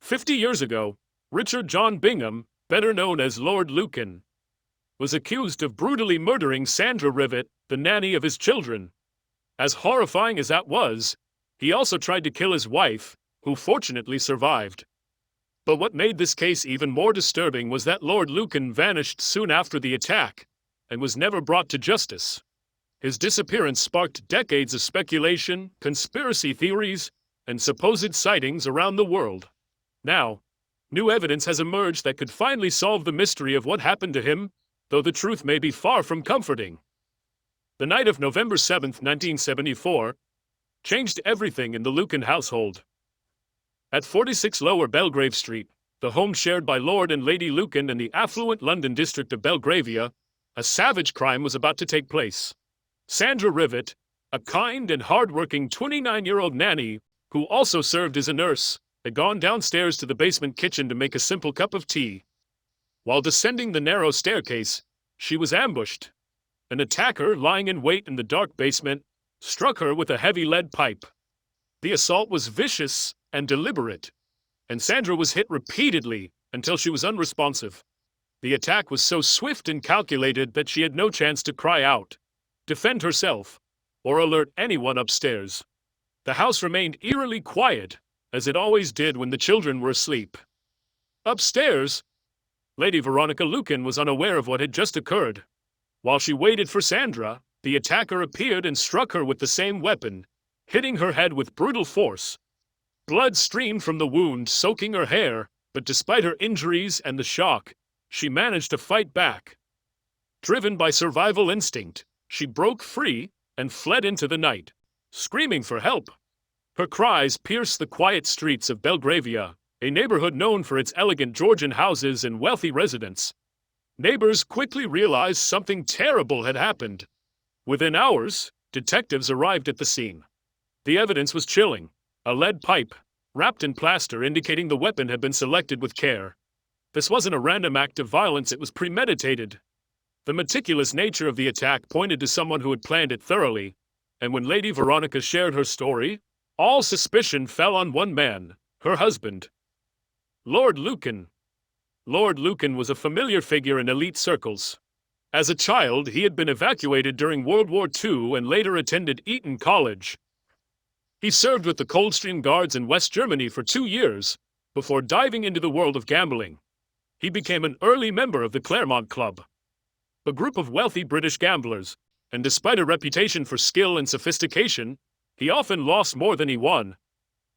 50 years ago, Richard John Bingham, better known as Lord Lucan, was accused of brutally murdering Sandra Rivet, the nanny of his children. As horrifying as that was, he also tried to kill his wife, who fortunately survived. But what made this case even more disturbing was that Lord Lucan vanished soon after the attack and was never brought to justice. His disappearance sparked decades of speculation, conspiracy theories, and supposed sightings around the world. Now, new evidence has emerged that could finally solve the mystery of what happened to him, though the truth may be far from comforting. The night of November 7, 1974, changed everything in the Lucan household. At 46 Lower Belgrave Street, the home shared by Lord and Lady Lucan in the affluent London district of Belgravia, a savage crime was about to take place. Sandra Rivet, a kind and hard-working 29-year-old nanny who also served as a nurse, had gone downstairs to the basement kitchen to make a simple cup of tea. While descending the narrow staircase, she was ambushed. An attacker, lying in wait in the dark basement, struck her with a heavy lead pipe. The assault was vicious and deliberate, and Sandra was hit repeatedly until she was unresponsive. The attack was so swift and calculated that she had no chance to cry out, defend herself, or alert anyone upstairs. The house remained eerily quiet, as it always did when the children were asleep. Upstairs, Lady Veronica Lucan was unaware of what had just occurred. While she waited for Sandra, the attacker appeared and struck her with the same weapon, hitting her head with brutal force. Blood streamed from the wound, soaking her hair, but despite her injuries and the shock, she managed to fight back. Driven by survival instinct, she broke free and fled into the night, screaming for help. Her cries pierced the quiet streets of Belgravia, a neighborhood known for its elegant Georgian houses and wealthy residents. Neighbors quickly realized something terrible had happened. Within hours, detectives arrived at the scene. The evidence was chilling. A lead pipe, wrapped in plaster, indicating the weapon had been selected with care. This wasn't a random act of violence, it was premeditated. The meticulous nature of the attack pointed to someone who had planned it thoroughly, and when Lady Veronica shared her story, all suspicion fell on one man, her husband, Lord Lucan. Lord Lucan was a familiar figure in elite circles. As a child, he had been evacuated during World War II and later attended Eton College. He served with the Coldstream Guards in West Germany for 2 years, before diving into the world of gambling. He became an early member of the Claremont Club, a group of wealthy British gamblers, and despite a reputation for skill and sophistication, he often lost more than he won.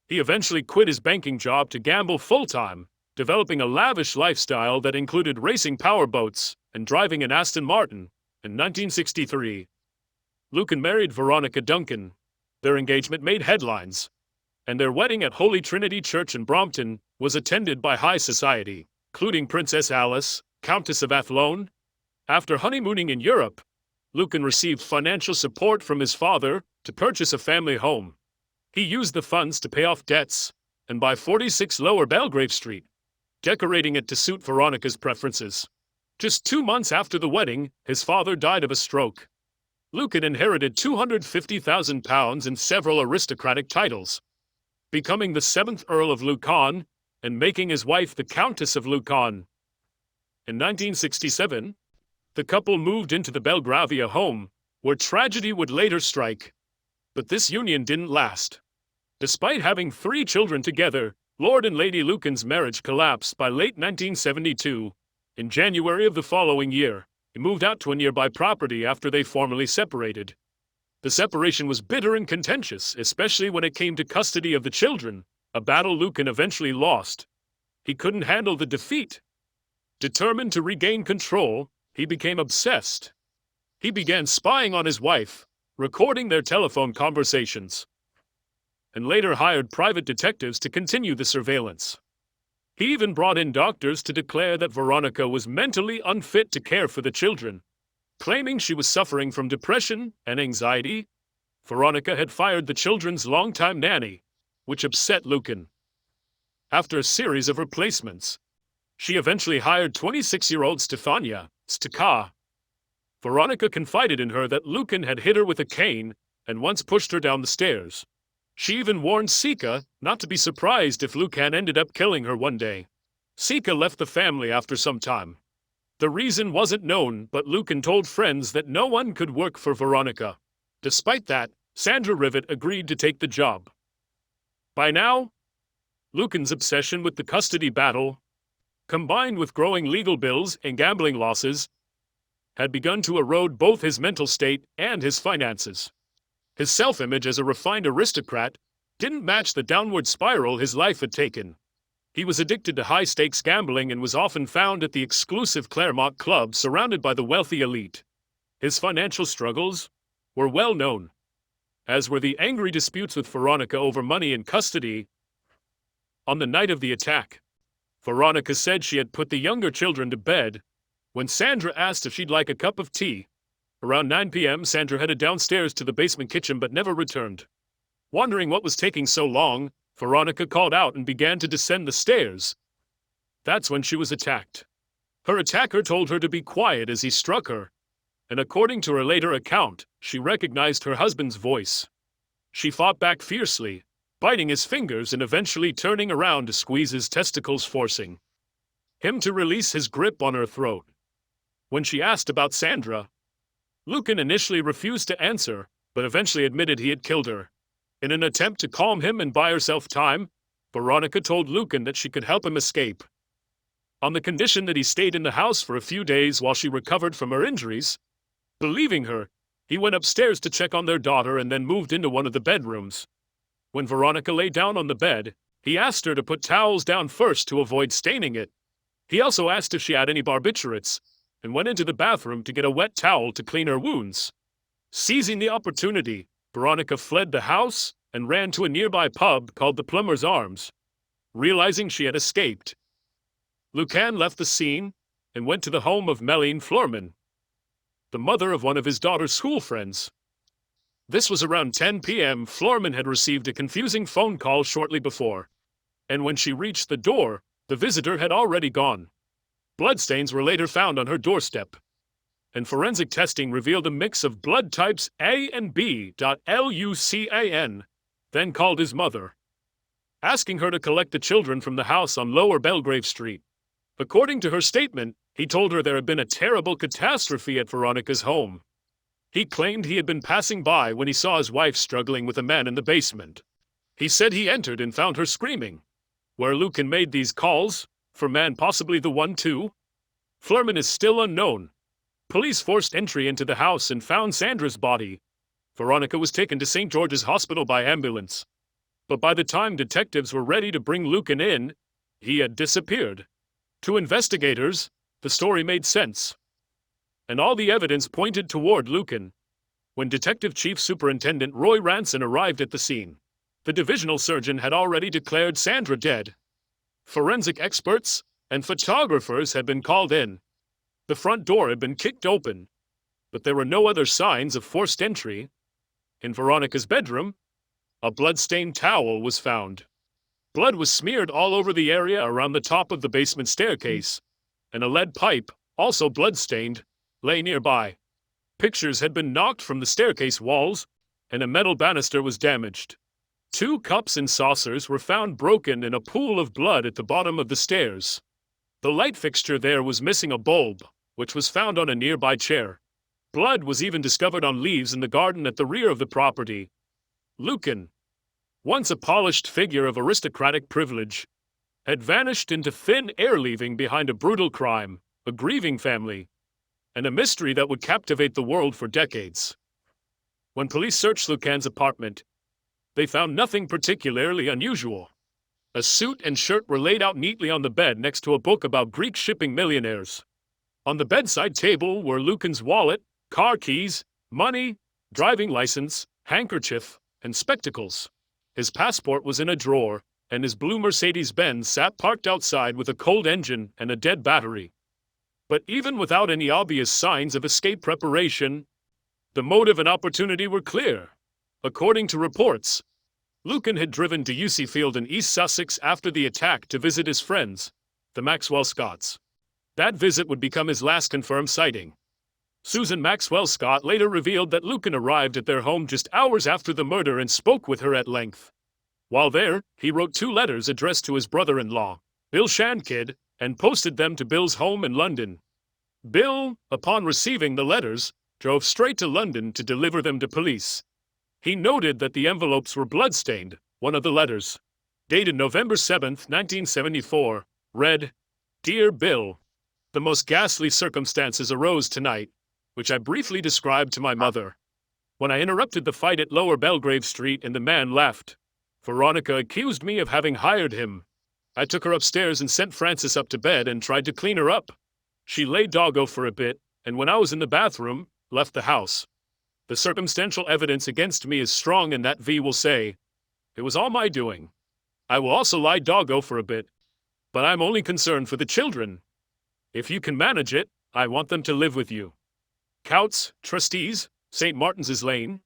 He eventually quit his banking job to gamble full-time, developing a lavish lifestyle that included racing powerboats and driving an Aston Martin. In 1963, Lucan married Veronica Duncan. Their engagement made headlines, and their wedding at Holy Trinity Church in Brompton was attended by high society, including Princess Alice, Countess of Athlone. After honeymooning in Europe, Lucan received financial support from his father to purchase a family home. He used the funds to pay off debts and buy 46 Lower Belgrave Street, decorating it to suit Veronica's preferences. Just 2 months after the wedding, his father died of a stroke. Lucan inherited £250,000 and several aristocratic titles, becoming the 7th Earl of Lucan and making his wife the Countess of Lucan. In 1967, the couple moved into the Belgravia home, where tragedy would later strike. But this union didn't last. Despite having 3 children together, Lord and Lady Lucan's marriage collapsed by late 1972. In January of the following year, he moved out to a nearby property after they formally separated. The separation was bitter and contentious, especially when it came to custody of the children, a battle Lucan eventually lost. He couldn't handle the defeat. Determined to regain control, he became obsessed. He began spying on his wife, recording their telephone conversations, and later hired private detectives to continue the surveillance. He even brought in doctors to declare that Veronica was mentally unfit to care for the children, claiming she was suffering from depression and anxiety. Veronica had fired the children's longtime nanny, which upset Lucan. After a series of replacements, she eventually hired 26-year-old Stefania Stika. Veronica confided in her that Lucan had hit her with a cane and once pushed her down the stairs. She even warned Sika not to be surprised if Lucan ended up killing her one day. Sika left the family after some time. The reason wasn't known, but Lucan told friends that no one could work for Veronica. Despite that, Sandra Rivet agreed to take the job. By now, Lucan's obsession with the custody battle, combined with growing legal bills and gambling losses, had begun to erode both his mental state and his finances. His self-image as a refined aristocrat didn't match the downward spiral his life had taken. He was addicted to high-stakes gambling and was often found at the exclusive Claremont Club surrounded by the wealthy elite. His financial struggles were well known, as were the angry disputes with Veronica over money and custody. On the night of the attack, Veronica said she had put the younger children to bed. When Sandra asked if she'd like a cup of tea, around 9 p.m. Sandra headed downstairs to the basement kitchen but never returned. Wondering what was taking so long, Veronica called out and began to descend the stairs. That's when she was attacked. Her attacker told her to be quiet as he struck her, and according to her later account, she recognized her husband's voice. She fought back fiercely, biting his fingers and eventually turning around to squeeze his testicles, forcing him to release his grip on her throat. When she asked about Sandra, Lucan initially refused to answer, but eventually admitted he had killed her. In an attempt to calm him and buy herself time, Veronica told Lucan that she could help him escape, on the condition that he stayed in the house for a few days while she recovered from her injuries. Believing her, he went upstairs to check on their daughter and then moved into one of the bedrooms. When Veronica lay down on the bed, he asked her to put towels down first to avoid staining it. He also asked if she had any barbiturates, and went into the bathroom to get a wet towel to clean her wounds. Seizing the opportunity, Veronica fled the house and ran to a nearby pub called the Plumber's Arms. Realizing she had escaped, Lucan left the scene and went to the home of Melleen Floorman, the mother of one of his daughter's school friends. This was around 10 p.m. Floorman had received a confusing phone call shortly before, and when she reached the door, the visitor had already gone. Bloodstains were later found on her doorstep, and forensic testing revealed a mix of blood types A and B. Lucan then called his mother, asking her to collect the children from the house on Lower Belgrave Street. According to her statement, he told her there had been a terrible catastrophe at Veronica's home. He claimed he had been passing by when he saw his wife struggling with a man in the basement. He said he entered and found her screaming. Where Lucan made these calls, for man possibly the one too, Floorman is still unknown. Police forced entry into the house and found Sandra's body. Veronica was taken to St. George's Hospital by ambulance. But by the time detectives were ready to bring Lucan in, he had disappeared. To investigators, the story made sense, and all the evidence pointed toward Lucan. When Detective Chief Superintendent Roy Ranson arrived at the scene, the divisional surgeon had already declared Sandra dead. Forensic experts and photographers had been called in. The front door had been kicked open, but there were no other signs of forced entry. In Veronica's bedroom, a blood-stained towel was found. Blood was smeared all over the area around the top of the basement staircase, and a lead pipe, also blood-stained, lay nearby. Pictures had been knocked from the staircase walls, and a metal banister was damaged. 2 cups and saucers were found broken in a pool of blood at the bottom of the stairs. The light fixture there was missing a bulb, which was found on a nearby chair. Blood was even discovered on leaves in the garden at the rear of the property. Lucan, once a polished figure of aristocratic privilege, had vanished into thin air, leaving behind a brutal crime, a grieving family, and a mystery that would captivate the world for decades. When police searched Lucan's apartment, they found nothing particularly unusual. A suit and shirt were laid out neatly on the bed next to a book about Greek shipping millionaires. On the bedside table were Lucan's wallet, car keys, money, driving license, handkerchief, and spectacles. His passport was in a drawer, and his blue Mercedes-Benz sat parked outside with a cold engine and a dead battery. But even without any obvious signs of escape preparation, the motive and opportunity were clear. According to reports, Lucan had driven to UC Field in East Sussex after the attack to visit his friends, the Maxwell Scotts. That visit would become his last confirmed sighting. Susan Maxwell Scott later revealed that Lucan arrived at their home just hours after the murder and spoke with her at length. While there, he wrote 2 letters addressed to his brother-in-law, Bill Shankid, and posted them to Bill's home in London. Bill, upon receiving the letters, drove straight to London to deliver them to police. He noted that the envelopes were blood-stained. One of the letters, dated November 7, 1974, read, "Dear Bill, the most ghastly circumstances arose tonight, which I briefly described to my mother. When I interrupted the fight at Lower Belgrave Street and the man left, Veronica accused me of having hired him. I took her upstairs and sent Frances up to bed and tried to clean her up. She lay doggo for a bit, and when I was in the bathroom, left the house. The circumstantial evidence against me is strong, and that V will say, it was all my doing. I will also lie doggo for a bit, but I'm only concerned for the children. If you can manage it, I want them to live with you. Coutts, trustees, St. Martin's Lane.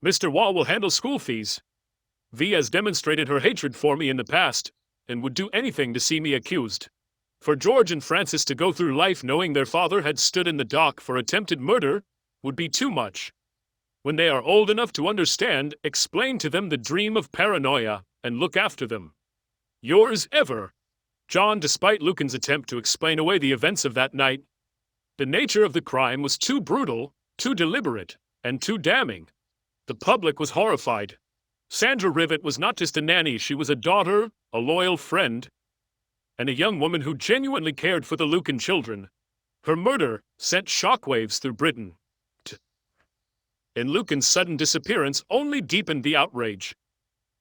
Mr. Wall will handle school fees. V has demonstrated her hatred for me in the past, and would do anything to see me accused. For George and Frances to go through life knowing their father had stood in the dock for attempted murder would be too much. When they are old enough to understand, explain to them the dream of paranoia, and look after them. Yours ever, John." Despite Lucan's attempt to explain away the events of that night, the nature of the crime was too brutal, too deliberate, and too damning. The public was horrified. Sandra Rivet was not just a nanny, she was a daughter, a loyal friend, and a young woman who genuinely cared for the Lucan children. Her murder sent shockwaves through Britain. And Lucan's sudden disappearance only deepened the outrage.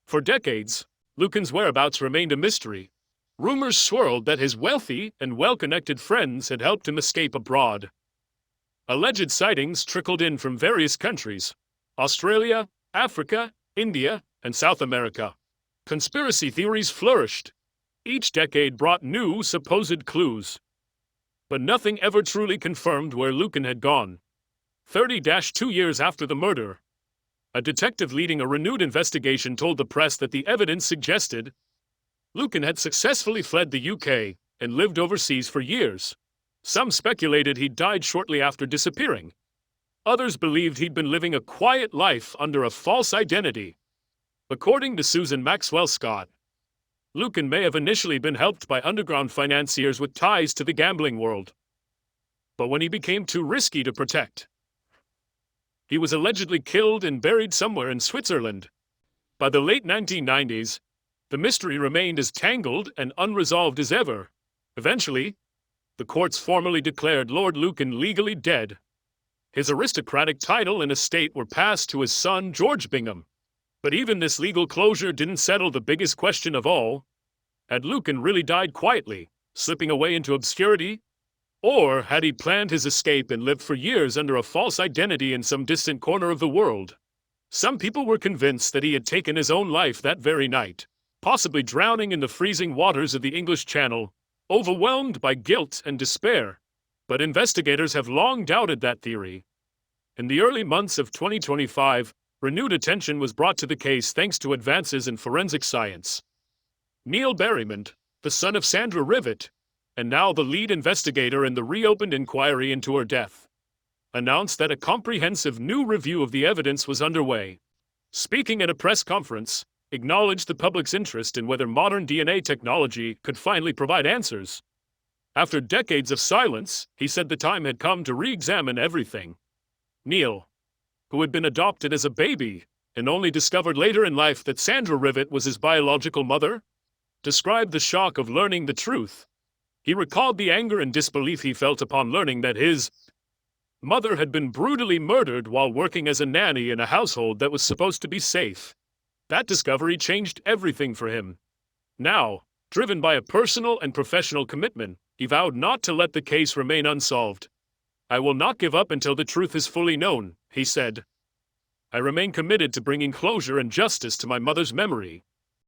For decades, Lucan's whereabouts remained a mystery. Rumors swirled that his wealthy and well-connected friends had helped him escape abroad. Alleged sightings trickled in from various countries: Australia, Africa, India, and South America. Conspiracy theories flourished. Each decade brought new supposed clues. But nothing ever truly confirmed where Lucan had gone. 30-2 years after the murder, a detective leading a renewed investigation told the press that the evidence suggested Lucan had successfully fled the UK and lived overseas for years. Some speculated he'd died shortly after disappearing. Others believed he'd been living a quiet life under a false identity. According to Susan Maxwell Scott, Lucan may have initially been helped by underground financiers with ties to the gambling world. But when he became too risky to protect, he was allegedly killed and buried somewhere in Switzerland. By the late 1990s, the mystery remained as tangled and unresolved as ever. Eventually, the courts formally declared Lord Lucan legally dead. His aristocratic title and estate were passed to his son, George Bingham. But even this legal closure didn't settle the biggest question of all. Had Lucan really died quietly, slipping away into obscurity? Or had he planned his escape and lived for years under a false identity in some distant corner of the world? Some people were convinced that he had taken his own life that very night, possibly drowning in the freezing waters of the English Channel, overwhelmed by guilt and despair. But investigators have long doubted that theory. In the early months of 2025, renewed attention was brought to the case thanks to advances in forensic science. Neil Berryman, the son of Sandra Rivet, and now the lead investigator in the reopened inquiry into her death, announced that a comprehensive new review of the evidence was underway. Speaking at a press conference, acknowledged the public's interest in whether modern DNA technology could finally provide answers. After decades of silence, he said the time had come to re-examine everything. Neil, who had been adopted as a baby and only discovered later in life that Sandra Rivet was his biological mother, described the shock of learning the truth. He recalled the anger and disbelief he felt upon learning that his mother had been brutally murdered while working as a nanny in a household that was supposed to be safe. That discovery changed everything for him. Now, driven by a personal and professional commitment, he vowed not to let the case remain unsolved. "I will not give up until the truth is fully known," he said. "I remain committed to bringing closure and justice to my mother's memory."